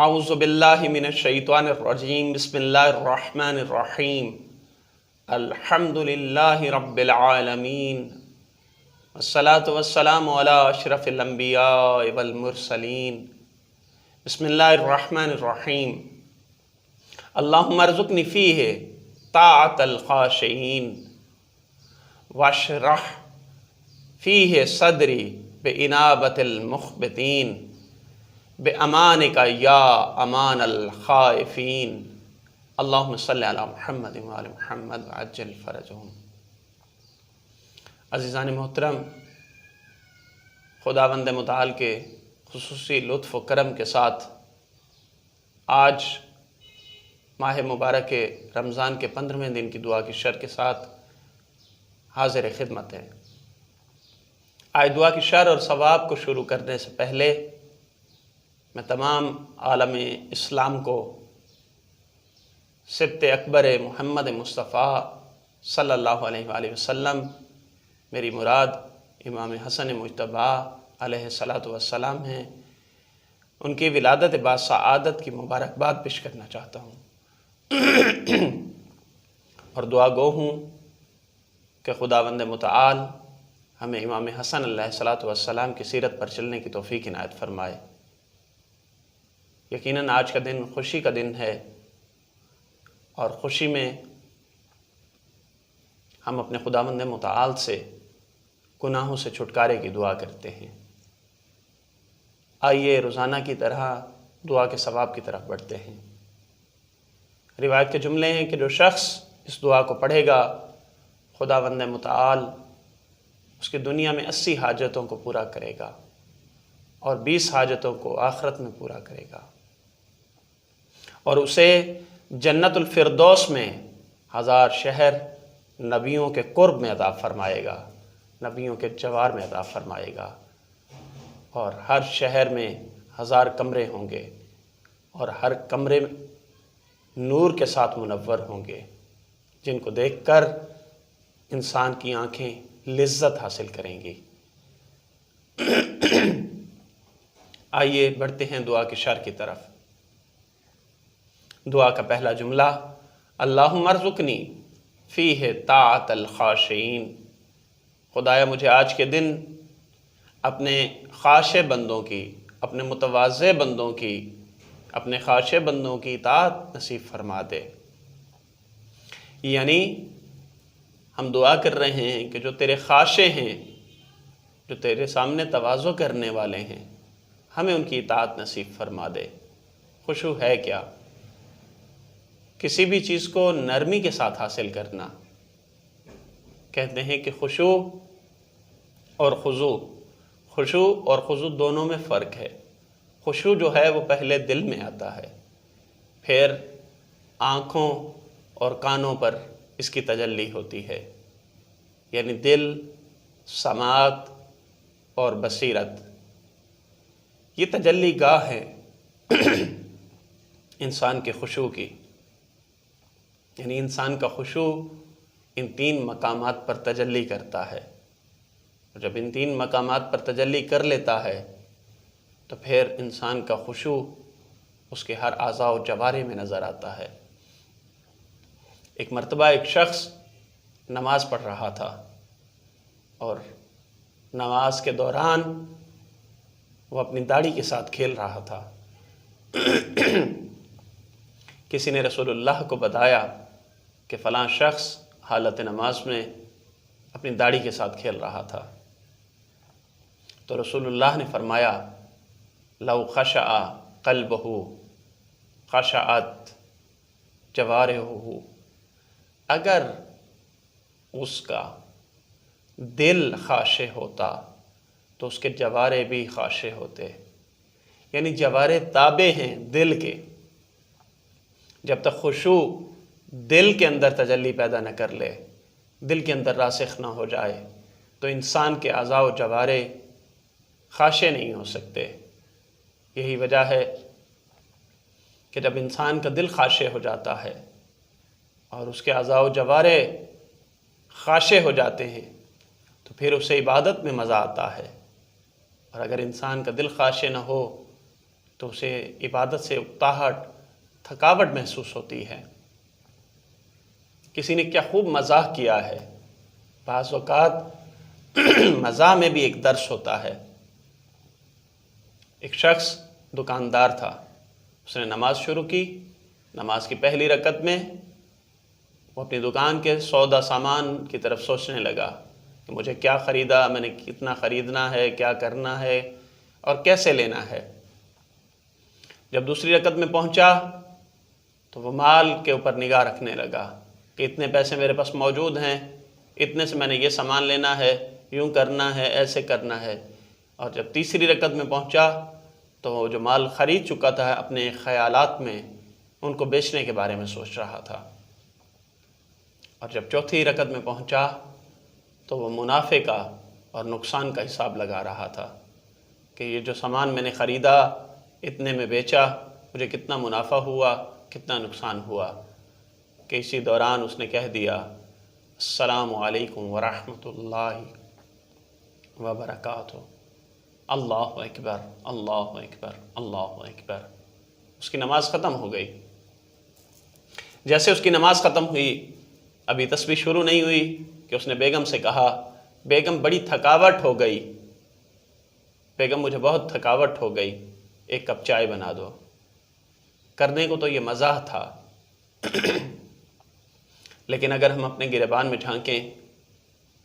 اعوذ باللہ من الشیطان الرجیم بسم اللہ الرحمن الرحیم الحمد للہ رب العالمین والصلاة والسلام علی اشرف الانبیاء والمرسلین بسم اللہ الرحمن الرحیم اللہم ارزقنی فیہ طاعت الخاشعین واشرح فیہ صدری بانابت المخبتین بأمانک یا امان الخائفین اللہم صلی علی محمد وآل محمد وعجل فرجہم۔ عزیزان محترم، خداوند متعال کے خصوصی لطف و کرم کے ساتھ آج ماہ مبارک رمضان کے 15ویں دن کی دعا کی شرح کے ساتھ حاضر خدمت ہے۔ آج دعا کی شرح اور ثواب کو شروع کرنے سے پہلے میں تمام عالم اسلام کو سبت اکبر محمد مصطفیٰ صلی اللہ علیہ وآلہ وسلم، میری مراد امام حسن مجتبیٰ علیہ الصلاۃ والسلام ہیں، ان کی ولادت باسعادت کی مبارکباد پیش کرنا چاہتا ہوں اور دعا گو ہوں کہ خداوند متعال ہمیں امام حسن علیہ الصلاۃ والسلام کی سیرت پر چلنے کی توفیق عنایت فرمائے۔ یقیناً آج کا دن خوشی کا دن ہے اور خوشی میں ہم اپنے خداوند متعال سے گناہوں سے چھٹکارے کی دعا کرتے ہیں۔ آئیے روزانہ کی طرح دعا کے ثواب کی طرف بڑھتے ہیں۔ روایت کے جملے ہیں کہ جو شخص اس دعا کو پڑھے گا خداوند متعال اس کی دنیا میں 80 حاجتوں کو پورا کرے گا اور 20 حاجتوں کو آخرت میں پورا کرے گا، اور اسے جنت الفردوس میں 1000 شہر نبیوں کے قرب میں عطا فرمائے گا، نبیوں کے جوار میں عطا فرمائے گا، اور ہر شہر میں 1000 کمرے ہوں گے اور ہر کمرے نور کے ساتھ منور ہوں گے، جن کو دیکھ کر انسان کی آنکھیں لذت حاصل کریں گی۔ آئیے بڑھتے ہیں دعا کی شرح کی طرف۔ دعا کا پہلا جملہ اللہم ارزقنی فیہ طاعت الخاشعین، خدایا مجھے آج کے دن اپنے خاشع بندوں کی، اپنے متواضع بندوں کی، اپنے خاشع بندوں کی اطاعت نصیب فرما دے۔ یعنی ہم دعا کر رہے ہیں کہ جو تیرے خاشع ہیں، جو تیرے سامنے تواضع کرنے والے ہیں، ہمیں ان کی اطاعت نصیب فرما دے۔ خشوع ہے کیا؟ کسی بھی چیز کو نرمی کے ساتھ حاصل کرنا۔ کہتے ہیں کہ خشوع اور خضوع، خشوع اور خضوع دونوں میں فرق ہے۔ خشوع جو ہے وہ پہلے دل میں آتا ہے، پھر آنکھوں اور کانوں پر اس کی تجلی ہوتی ہے، یعنی دل، سماعت اور بصیرت، یہ تجلی گاہ ہے انسان کے خشوع کی۔ یعنی انسان کا خشوع ان 3 مقامات پر تجلی کرتا ہے، اور جب ان 3 مقامات پر تجلی کر لیتا ہے تو پھر انسان کا خشوع اس کے ہر اعضاء و جوارح میں نظر آتا ہے۔ ایک مرتبہ ایک شخص نماز پڑھ رہا تھا اور نماز کے دوران وہ اپنی داڑھی کے ساتھ کھیل رہا تھا۔ کسی نے رسول اللہ کو بتایا کہ فلاں شخص حالت نماز میں اپنی داڑھی کے ساتھ کھیل رہا تھا، تو رسول اللہ نے فرمایا لو خشع قلبہ خشعت جوارحہ، اگر اس کا دل خاشع ہوتا تو اس کے جوارح بھی خاشع ہوتے۔ یعنی جوارح تابع ہیں دل کے۔ جب تک خشوع دل کے اندر تجلی پیدا نہ کر لے، دل کے اندر راسخ نہ ہو جائے، تو انسان کے اعضاء و جوارح خاشع نہیں ہو سکتے۔ یہی وجہ ہے کہ جب انسان کا دل خاشع ہو جاتا ہے اور اس کے اعضاء و جوارح خاشع ہو جاتے ہیں تو پھر اسے عبادت میں مزہ آتا ہے، اور اگر انسان کا دل خاشع نہ ہو تو اسے عبادت سے اکتاہٹ، تھکاوٹ محسوس ہوتی ہے۔ کسی نے کیا خوب مزاح کیا ہے، بعض اوقات مزاح میں بھی ایک درس ہوتا ہے۔ ایک شخص دکاندار تھا، اس نے نماز شروع کی۔ نماز کی پہلی رکعت میں وہ اپنی دکان کے سودا سامان کی طرف سوچنے لگا کہ مجھے کیا خریدا، میں نے کتنا خریدنا ہے، کیا کرنا ہے اور کیسے لینا ہے۔ جب دوسری رکعت میں پہنچا تو وہ مال کے اوپر نگاہ رکھنے لگا کہ اتنے پیسے میرے پاس موجود ہیں، اتنے سے میں نے یہ سامان لینا ہے، یوں کرنا ہے، ایسے کرنا ہے۔ اور جب تیسری رکعت میں پہنچا تو وہ جو مال خرید چکا تھا اپنے خیالات میں ان کو بیچنے کے بارے میں سوچ رہا تھا۔ اور جب چوتھی رکعت میں پہنچا تو وہ منافع کا اور نقصان کا حساب لگا رہا تھا کہ یہ جو سامان میں نے خریدا، اتنے میں بیچا، مجھے کتنا منافع ہوا، کتنا نقصان ہوا۔ کہ اسی دوران اس نے کہہ دیا السلام علیکم ورحمۃ اللہ وبرکاتہ، اللہ اکبر، اللہ اکبر، اللہ اکبر۔ اس کی نماز ختم ہو گئی۔ جیسے اس کی نماز ختم ہوئی، ابھی تسبیح شروع نہیں ہوئی کہ اس نے بیگم سے کہا بیگم بڑی تھکاوٹ ہو گئی، بیگم مجھے بہت تھکاوٹ ہو گئی، ایک کپ چائے بنا دو۔ کرنے کو تو یہ مزاح تھا، لیکن اگر ہم اپنے گریبان میں جھانکیں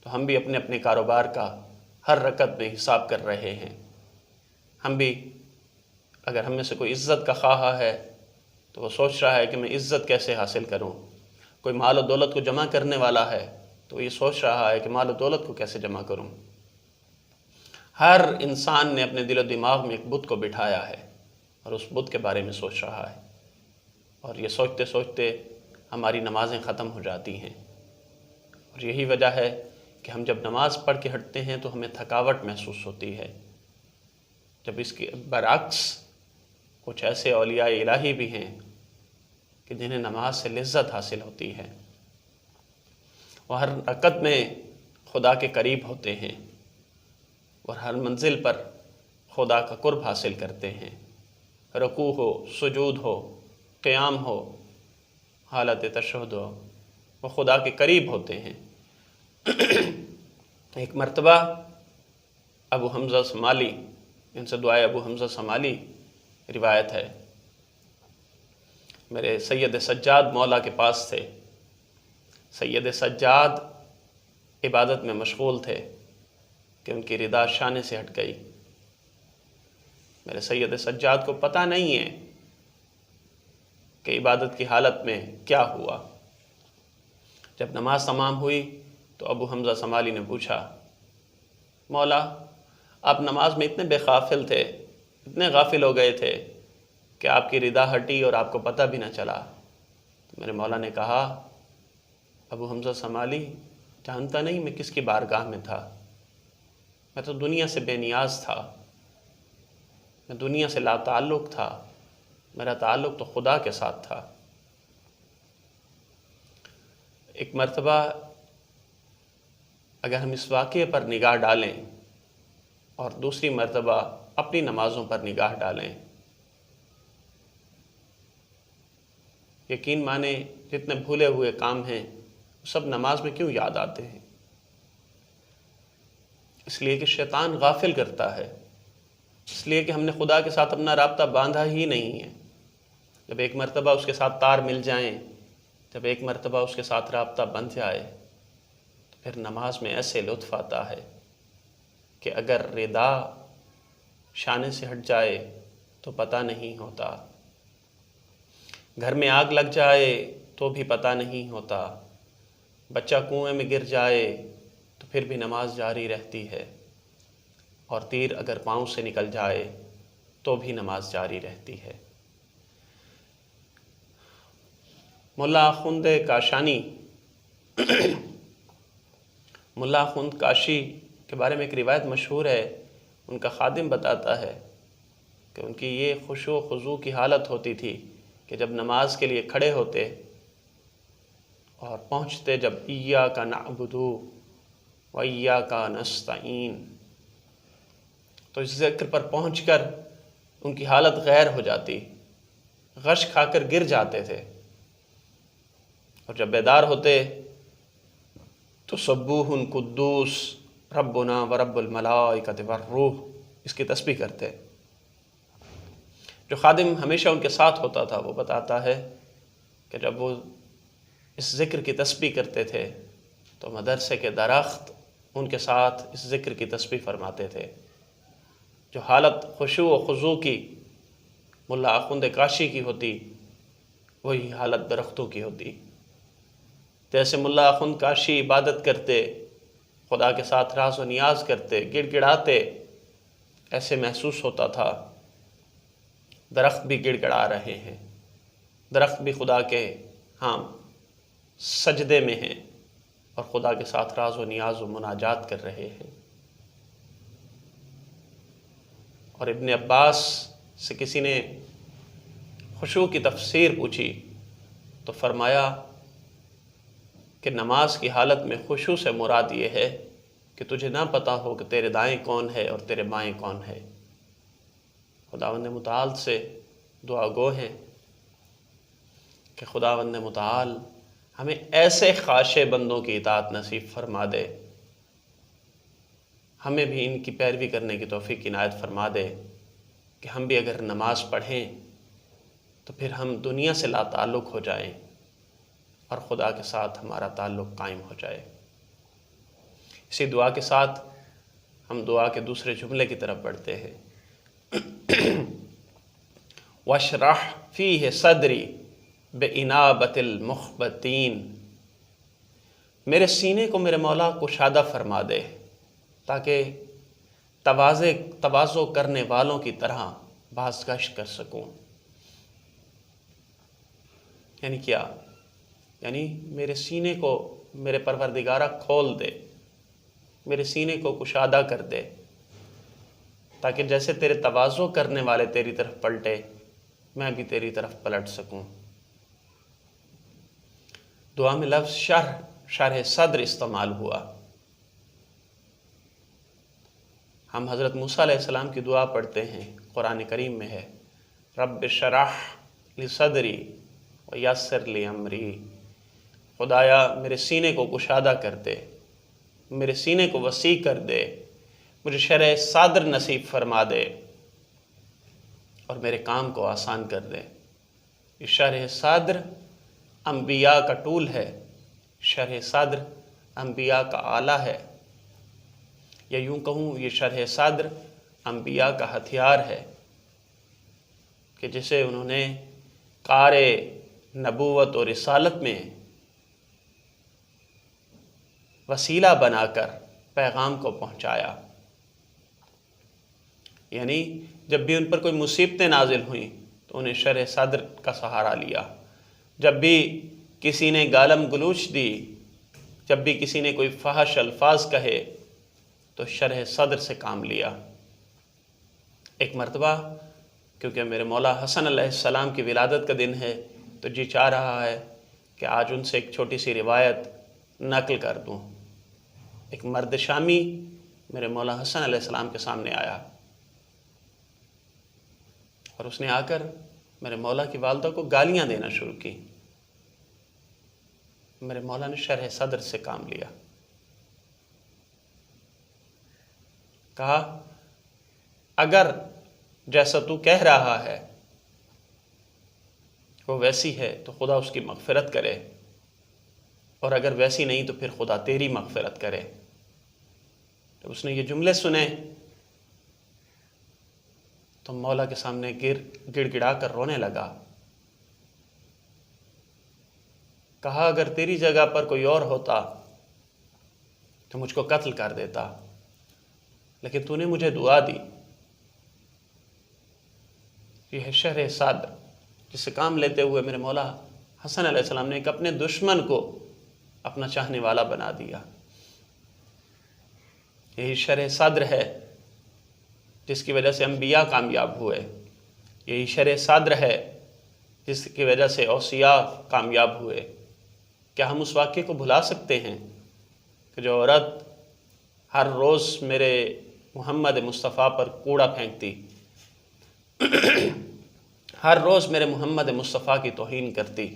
تو ہم بھی اپنے اپنے کاروبار کا ہر رکعت میں حساب کر رہے ہیں۔ ہم بھی، اگر ہم میں سے کوئی عزت کا خواہاں ہے تو وہ سوچ رہا ہے کہ میں عزت کیسے حاصل کروں۔ کوئی مال و دولت کو جمع کرنے والا ہے تو وہ یہ سوچ رہا ہے کہ مال و دولت کو کیسے جمع کروں۔ ہر انسان نے اپنے دل و دماغ میں ایک بت کو بٹھایا ہے اور اس بت کے بارے میں سوچ رہا ہے، اور یہ سوچتے سوچتے ہماری نمازیں ختم ہو جاتی ہیں۔ اور یہی وجہ ہے کہ ہم جب نماز پڑھ کے ہٹتے ہیں تو ہمیں تھکاوٹ محسوس ہوتی ہے۔ جب اس کے برعکس کچھ ایسے اولیاء الہی بھی ہیں کہ جنہیں نماز سے لذت حاصل ہوتی ہے، وہ ہر رکعت میں خدا کے قریب ہوتے ہیں اور ہر منزل پر خدا کا قرب حاصل کرتے ہیں۔ رکوع ہو، سجود ہو، قیام ہو، حالت تشہد ہو، وہ خدا کے قریب ہوتے ہیں۔ ایک مرتبہ ابو حمزہ سمالی، ان سے دعائے ابو حمزہ سمالی روایت ہے، میرے سید سجاد مولا کے پاس تھے۔ سید سجاد عبادت میں مشغول تھے کہ ان کی ردا شانے سے ہٹ گئی۔ میرے سید سجاد کو پتہ نہیں ہے کہ عبادت کی حالت میں کیا ہوا۔ جب نماز تمام ہوئی تو ابو حمزہ سمالی نے پوچھا مولا، آپ نماز میں اتنے بے غافل تھے، اتنے غافل ہو گئے تھے کہ آپ کی ردا ہٹی اور آپ کو پتہ بھی نہ چلا۔ تو میرے مولا نے کہا ابو حمزہ سمالی، جانتا نہیں میں کس کی بارگاہ میں تھا، میں تو دنیا سے بے نیاز تھا، میں دنیا سے لا تعلق تھا، میرا تعلق تو خدا کے ساتھ تھا۔ ایک مرتبہ اگر ہم اس واقعے پر نگاہ ڈالیں اور دوسری مرتبہ اپنی نمازوں پر نگاہ ڈالیں، یقین مانیں جتنے بھولے ہوئے کام ہیں وہ سب نماز میں کیوں یاد آتے ہیں؟ اس لیے کہ شیطان غافل کرتا ہے، اس لیے کہ ہم نے خدا کے ساتھ اپنا رابطہ باندھا ہی نہیں ہے۔ جب ایک مرتبہ اس کے ساتھ تار مل جائیں، جب ایک مرتبہ اس کے ساتھ رابطہ بن جائے تو پھر نماز میں ایسے لطف آتا ہے کہ اگر ردا شانے سے ہٹ جائے تو پتہ نہیں ہوتا، گھر میں آگ لگ جائے تو بھی پتہ نہیں ہوتا، بچہ کنویں میں گر جائے تو پھر بھی نماز جاری رہتی ہے، اور تیر اگر پاؤں سے نکل جائے تو بھی نماز جاری رہتی ہے۔ ملا آخوند کاشانی، ملا آخوند کاشی کے بارے میں ایک روایت مشہور ہے۔ ان کا خادم بتاتا ہے کہ ان کی یہ خشوع و خضوع کی حالت ہوتی تھی کہ جب نماز کے لیے کھڑے ہوتے اور پہنچتے جب ایاک نعبد و ایاک نستعین، تو اس ذکر پر پہنچ کر ان کی حالت غیر ہو جاتی، غش کھا کر گر جاتے تھے، اور جب بیدار ہوتے تو سبوح قدوس ربنا و رب الملائکۃ والروح اس کی تسبیح کرتے۔ جو خادم ہمیشہ ان کے ساتھ ہوتا تھا وہ بتاتا ہے کہ جب وہ اس ذکر کی تسبیح کرتے تھے تو مدرسے کے درخت ان کے ساتھ اس ذکر کی تسبیح فرماتے تھے۔ جو حالت خشوع و خضوع کی ملا آخوند کاشی کی ہوتی، وہی حالت درختوں کی ہوتی۔ جیسے ملا آخوند کاشی عبادت کرتے، خدا کے ساتھ راز و نیاز کرتے، گڑ گڑاتے، ایسے محسوس ہوتا تھا درخت بھی گڑ گڑا رہے ہیں، درخت بھی خدا کے ہاں سجدے میں ہیں اور خدا کے ساتھ راز و نیاز و مناجات کر رہے ہیں۔ اور ابن عباس سے کسی نے خشوع کی تفسیر پوچھی تو فرمایا کہ نماز کی حالت میں خشوع سے مراد یہ ہے کہ تجھے نہ پتہ ہو کہ تیرے دائیں کون ہے اور تیرے بائیں کون ہے۔ خداوند متعال سے دعا گو ہیں کہ خداوند متعال ہمیں ایسے خاشع بندوں کی اطاعت نصیب فرما دے، ہمیں بھی ان کی پیروی کرنے کی توفیق عنایت فرما دے کہ ہم بھی اگر نماز پڑھیں تو پھر ہم دنیا سے لا تعلق ہو جائیں اور خدا کے ساتھ ہمارا تعلق قائم ہو جائے۔ اسی دعا کے ساتھ ہم دعا کے دوسرے جملے کی طرف بڑھتے ہیں۔ وَاشْرَحْ فِيهِ صَدْرِي بِإِنَابَةِ الْمُخْبَتِينَ، میرے سینے کو میرے مولا کشادہ فرما دے تاکہ تواضع کرنے والوں کی طرح بازگشت کر سکوں۔ یعنی کیا؟ یعنی میرے سینے کو میرے پروردگارہ کھول دے، میرے سینے کو کشادہ کر دے تاکہ جیسے تیرے تواضع کرنے والے تیری طرف پلٹے میں بھی تیری طرف پلٹ سکوں۔ دعا میں لفظ شرح صدر استعمال ہوا۔ ہم حضرت موسیٰ علیہ السلام کی دعا پڑھتے ہیں، قرآن کریم میں ہے رب اشرح لی صدری ویسر لی امری، خدایا میرے سینے کو کشادہ کر دے، میرے سینے کو وسیع کر دے، مجھے شرح صدر نصیب فرما دے اور میرے کام کو آسان کر دے۔ یہ شرح صدر انبیاء کا ٹول ہے، شرح صدر انبیاء کا آلہ ہے، یا یوں کہوں یہ شرح صدر انبیاء کا ہتھیار ہے کہ جسے انہوں نے کار نبوت اور رسالت میں وسیلہ بنا کر پیغام کو پہنچایا۔ یعنی جب بھی ان پر کوئی مصیبتیں نازل ہوئیں تو انہیں شرح صدر کا سہارا لیا، جب بھی کسی نے گالم گلوچ دی، جب بھی کسی نے کوئی فحش الفاظ کہے تو شرح صدر سے کام لیا۔ ایک مرتبہ کیونکہ میرے مولا حسن علیہ السلام کی ولادت کا دن ہے تو جی چاہ رہا ہے کہ آج ان سے ایک چھوٹی سی روایت نقل کر دوں۔ ایک مرد شامی میرے مولا حسن علیہ السلام کے سامنے آیا اور اس نے آ کر میرے مولا کی والدہ کو گالیاں دینا شروع کی۔ میرے مولا نے شرح صدر سے کام لیا، کہا اگر جیسا تو کہہ رہا ہے وہ ویسی ہے تو خدا اس کی مغفرت کرے، اور اگر ویسی نہیں تو پھر خدا تیری مغفرت کرے۔ جب اس نے یہ جملے سنے تو مولا کے سامنے گڑ گڑا کر رونے لگا، کہا اگر تیری جگہ پر کوئی اور ہوتا تو مجھ کو قتل کر دیتا، لیکن تو نے مجھے دعا دی۔ یہ ہے شرح صدر جس سے کام لیتے ہوئے میرے مولا حسن علیہ السلام نے ایک اپنے دشمن کو اپنا چاہنے والا بنا دیا۔ یہی شرح صدر ہے جس کی وجہ سے انبیاء کامیاب ہوئے، یہی شرح صدر ہے جس کی وجہ سے اوصیاء کامیاب ہوئے۔ کیا ہم اس واقعے کو بھلا سکتے ہیں کہ جو عورت ہر روز میرے محمد مصطفیٰ پر کوڑا پھینکتی، ہر روز میرے محمد مصطفیٰ کی توہین کرتی،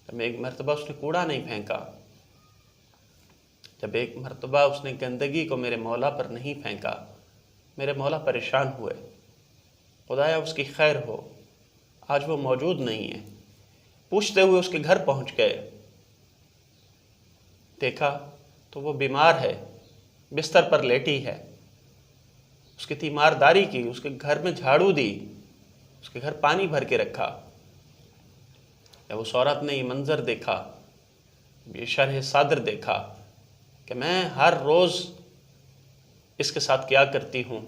جب ایک مرتبہ اس نے کوڑا نہیں پھینکا، جب ایک مرتبہ اس نے گندگی کو میرے مولا پر نہیں پھینکا، میرے مولا پریشان ہوئے، خدایا اس کی خیر ہو، آج وہ موجود نہیں ہے۔ پوچھتے ہوئے اس کے گھر پہنچ گئے، دیکھا تو وہ بیمار ہے، بستر پر لیٹی ہے، اس کی تیمارداری کی، اس کے گھر میں جھاڑو دی، اس کے گھر پانی بھر کے رکھا۔ جب اس عورت نے یہ منظر دیکھا، یہ شرح صدر دیکھا کہ میں ہر روز اس کے ساتھ کیا کرتی ہوں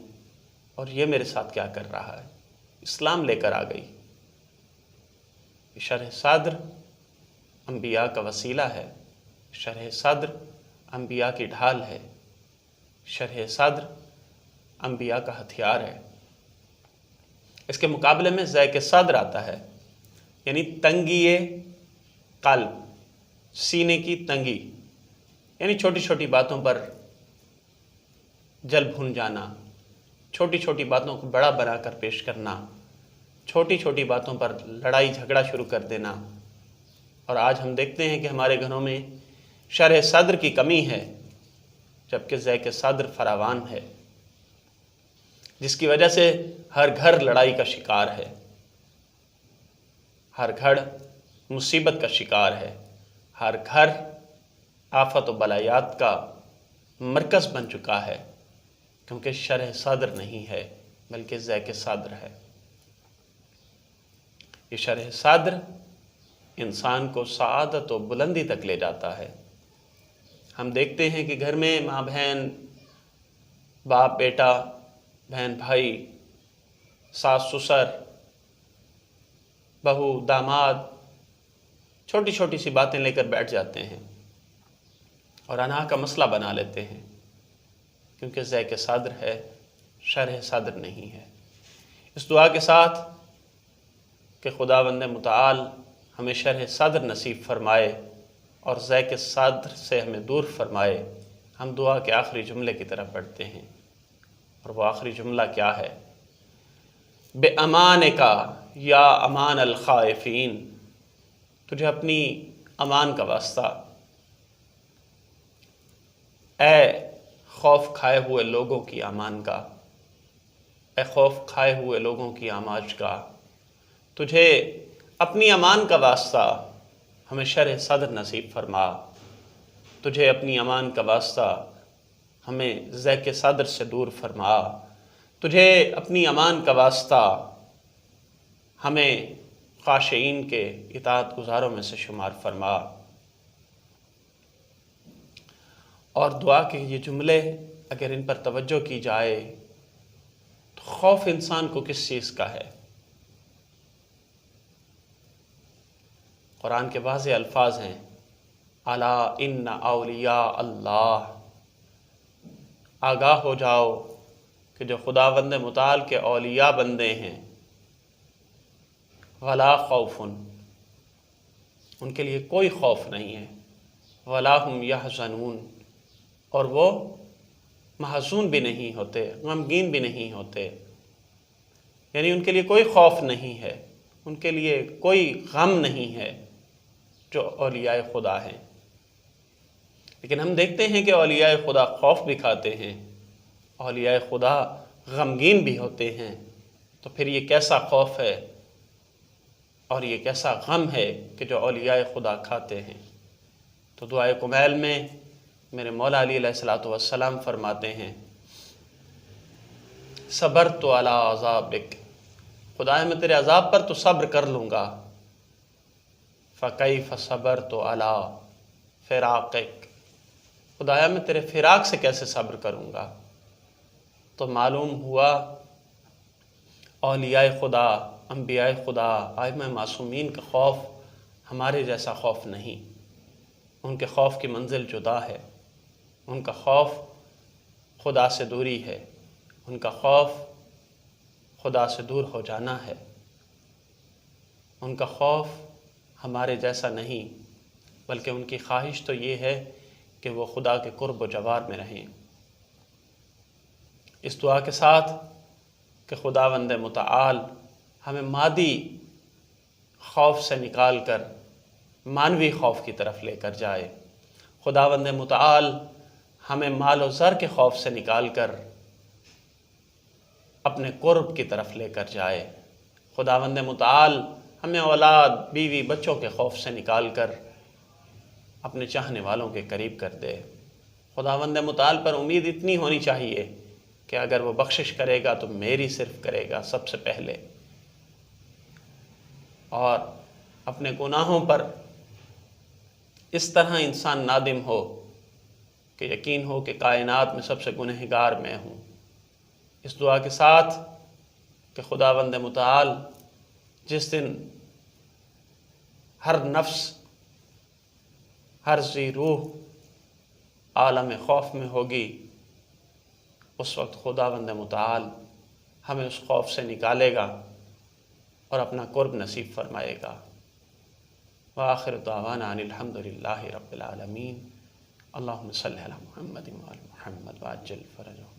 اور یہ میرے ساتھ کیا کر رہا ہے، اسلام لے کر آ گئی۔ یہ شرح صدر انبیاء کا وسیلہ ہے، شرح صدر انبیاء کی ڈھال ہے، شرح صدر انبیاء کا ہتھیار ہے۔ اس کے مقابلے میں ضیق صدر آتا ہے، یعنی تنگی قلب، سینے کی تنگی، یعنی چھوٹی چھوٹی باتوں پر جل بھن جانا، چھوٹی چھوٹی باتوں کو بڑا بنا کر پیش کرنا، چھوٹی چھوٹی باتوں پر لڑائی جھگڑا شروع کر دینا۔ اور آج ہم دیکھتے ہیں کہ ہمارے گھروں میں شرح صدر کی کمی ہے، جبکہ ضیق صدر فراوان ہے، جس کی وجہ سے ہر گھر لڑائی کا شکار ہے، ہر گھر مصیبت کا شکار ہے، ہر گھر آفت و بلایات کا مرکز بن چکا ہے، کیونکہ شرح صدر نہیں ہے بلکہ ضیق صدر ہے۔ یہ شرح صدر انسان کو سعادت و بلندی تک لے جاتا ہے۔ ہم دیکھتے ہیں کہ گھر میں ماں بہن، باپ بیٹا، بہن بھائی، ساس سسر، بہو داماد، چھوٹی چھوٹی سی باتیں لے کر بیٹھ جاتے ہیں اور انا کا مسئلہ بنا لیتے ہیں، کیونکہ ضیق صدر ہے، شرح صدر نہیں ہے۔ اس دعا کے ساتھ کہ خداوند متعال ہمیں شرح صدر نصیب فرمائے اور ضیق صدر سے ہمیں دور فرمائے، ہم دعا کے آخری جملے کی طرف بڑھتے ہیں، اور وہ آخری جملہ کیا ہے؟ بے امان کا یا امان الخائفین، تجھے اپنی امان کا واسطہ، اے خوف کھائے ہوئے لوگوں کی امان کا، اے خوف کھائے ہوئے لوگوں کی آماج کا، تجھے اپنی امان کا واسطہ ہمیں شرح صدر نصیب فرما، تجھے اپنی امان کا واسطہ ہمیں ضیق صدر سے دور فرما، تجھے اپنی امان کا واسطہ ہمیں خاشعین کے اطاعت گزاروں میں سے شمار فرما۔ اور دعا کے یہ جملے اگر ان پر توجہ کی جائے تو خوف انسان کو کس چیز کا ہے؟ قرآن کے واضح الفاظ ہیں، الا ان اولیاء اللہ، آگاہ ہو جاؤ کہ جو خداوند متعال کے اولیاء بندے ہیں، ولا خوف، ان کے لیے کوئی خوف نہیں ہے، ولا هم یحزنون، اور وہ محزون بھی نہیں ہوتے، غمگین بھی نہیں ہوتے، یعنی ان کے لیے کوئی خوف نہیں ہے، ان کے لیے کوئی غم نہیں ہے جو اولیاء خدا ہیں۔ لیکن ہم دیکھتے ہیں کہ اولیاء خدا خوف بھی کھاتے ہیں، اولیاء خدا غمگین بھی ہوتے ہیں، تو پھر یہ کیسا خوف ہے اور یہ کیسا غم ہے کہ جو اولیاء خدا کھاتے ہیں؟ تو دعائے کمیل میں میرے مولا علی علیہ السلام فرماتے ہیں، صبرت علی عذابک، خدایا میں تیرے عذاب پر تو صبر کر لوں گا، فکیف صبرت علی فراقک، خدایا میں تیرے فراق سے کیسے صبر کروں گا؟ تو معلوم ہوا اولیاء خدا، انبیاء خدا، ائمہ معصومین کا خوف ہمارے جیسا خوف نہیں، ان کے خوف کی منزل جدا ہے، ان کا خوف خدا سے دوری ہے، ان کا خوف خدا سے دور ہو جانا ہے، ان کا خوف ہمارے جیسا نہیں، بلکہ ان کی خواہش تو یہ ہے کہ وہ خدا کے قرب و جوار میں رہیں۔ اس دعا کے ساتھ کہ خداوند متعال ہمیں مادی خوف سے نکال کر معنوی خوف کی طرف لے کر جائے۔ خداوند متعال ہمیں مال و زر کے خوف سے نکال کر اپنے قرب کی طرف لے کر جائے۔ خداوند متعال ہمیں اولاد، بیوی، بچوں کے خوف سے نکال کر اپنے چاہنے والوں کے قریب کر دے۔ خداوند متعال پر امید اتنی ہونی چاہیے کہ اگر وہ بخشش کرے گا تو میری صرف کرے گا سب سے پہلے، اور اپنے گناہوں پر اس طرح انسان نادم ہو کہ یقین ہو کہ کائنات میں سب سے گنہگار میں ہوں۔ اس دعا کے ساتھ کہ خداوند متعال جس دن ہر نفس، ہر ذی روح عالم خوف میں ہوگی، اس وقت خداوند متعال ہمیں اس خوف سے نکالے گا اور اپنا قرب نصیب فرمائے گا۔ وآخر دعوانا ان الحمد للہ رب العالمین۔ اللہم صلی علی محمد وعلی محمد وعجل فرجہ۔